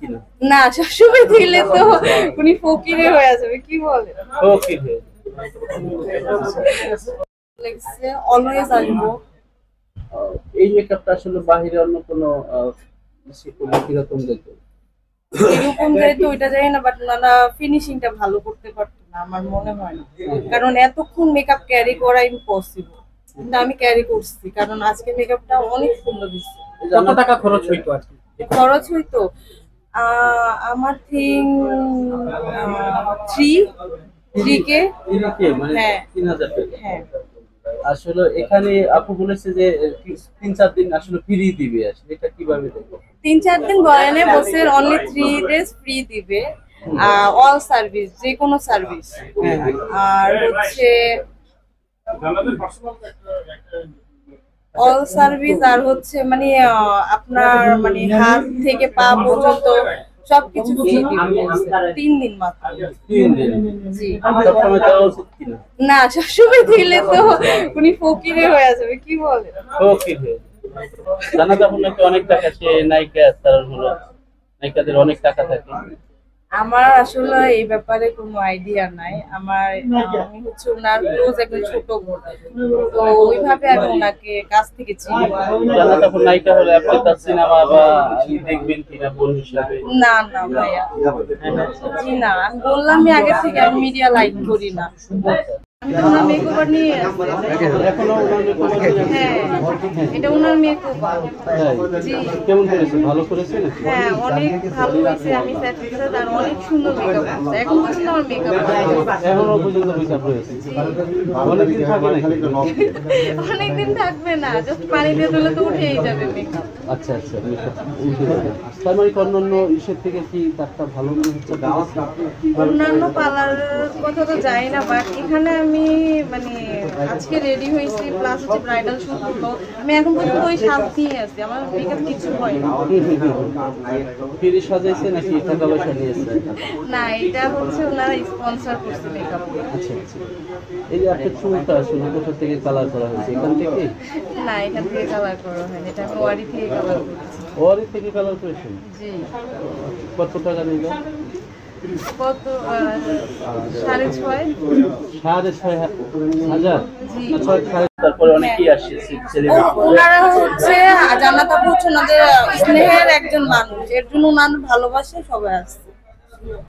কিনা? না, সবসময় দিলে তো উনি ফকিরে হয়ে যাবে। কি বলে? ফকির হয়ে লাগছে অলওয়েজ আসবো। এই মেকআপটা আসলে বাহিরে অন্য কোনো কিরকম দেখো? এরকম যেহেতু ওইটা জানি না, বাট ওনারা ফিনিশিংটা ভালো করতে পারতো না আমার মনে হয় না, কারণ এতক্ষণ মেকআপ ক্যারি করা ইম্পসিবল। কিন্তু আমি ক্যারি করছি, কারণ আজকে মেকআপটা অনেক সুন্দর দিচ্ছে। কত টাকা খরচ হইতো আজকে? খরচ হইতো আমার থিং 3K। মানে হ্যাঁ 3000 টাকা। হ্যাঁ। আসলে এখানে আপু বলেছে যে 3-4 দিন আসলে ফ্রি দিবে, আসলে এটা কিভাবে দেখো? 3-4 দিন বলে না, বসে অনলি 3 days ফ্রি দিবে। অল সার্ভিস, যে কোনো সার্ভিস। আর হচ্ছে অল সার্ভিস, আর হচ্ছে মানে আপনার মানে হাত থেকে পা পর্যন্ত সবকিছু ফ্রি দিবে। 3 দিন মাত্র। 3 দিন। জি। সবসময় দেওয়া উচিত কিনা? না, সবসময় দিলে তো উনি ফকিরে হয়ে যাবে। কি বলে? ফকির হয়ে জানাতে বললে তো অনেক টাকা, সে নায়িকা, তার হলো নায়িকাদের অনেক টাকা থাকে। আমার আসলে এই ব্যাপারে কোনো আইডিয়া নাই। আমি হচ্ছে ওনার ক্লোজ একজন ছোট বোন, তো ওইভাবে আমি ওনাকে কাছ থেকে চিনি। জানাতে বল নায়িকা হলে আপনি তার সিনেমা বা দেখবেন কিনা বোন হিসাবে? না না ভাইয়া, জি না, আমি বললামই আগে থেকে আমি মিডিয়া লাইক করি না। আমি তো ওনার মেকওভার নিয়ে এখনো ওনার মেকআপ? হ্যাঁ, এটা ওনার মেকওভার। জি। কেমন করেছে? ভালো করেছে নাকি? হ্যাঁ, অনেক ভালো হয়েছে। আমি স্যাটিসফাইড, আর অনেক সুন্দর মেকআপ করছে। এখন পর্যন্ত আমার মেকআপ এখনো পর্যন্ত মেকআপ রয়েছে? অনেকদিন থাকে নাকি? অনেকদিন থাকবে না, জাস্ট পানি দিয়ে ধুলে তো উঠেই যাবে মেকআপ। আচ্ছা আচ্ছা, মেকআপ উঠে যাবে। তার মানে অন্যান্য ইসের থেকে কি তারটা ভালো মনে হচ্ছে? অন্যান্য পার্লারের কথা তো জানি না, বাট এখানে আমি মানে আজকে রেডি হয়েছি, প্লাস হচ্ছে ব্রাইডাল শুট হলো, আমি এখন পর্যন্ত ওই শান্তিই আছি, আমার মেকআপ কিছু হয় না। ফ্রি সাজাইছে নাকি টাকা পয়সা নিয়েছে? না, এটা হচ্ছে ওনারা স্পন্সর করছে মেকআপ। আচ্ছা আচ্ছা। এই যে আপনার চুলটা আসলে কোথা থেকে কালার করা হয়েছে? এখান থেকে? না, এখান থেকে কালার করা হয়নি, এটা আমি ওয়ারি থেকে কালার করেছি। ওয়ারি থেকে কালার করেছেন? জি। কত টাকা নিল? কত? 6.5। 6,500? জি। তারপরে অনেকেই আসছে ওনারা হচ্ছে জান্নাত আপু হচ্ছে ওনাদের স্নেহের একজন মানুষ, এর জন্য ওনার ভালোবাসে সবাই আসছে।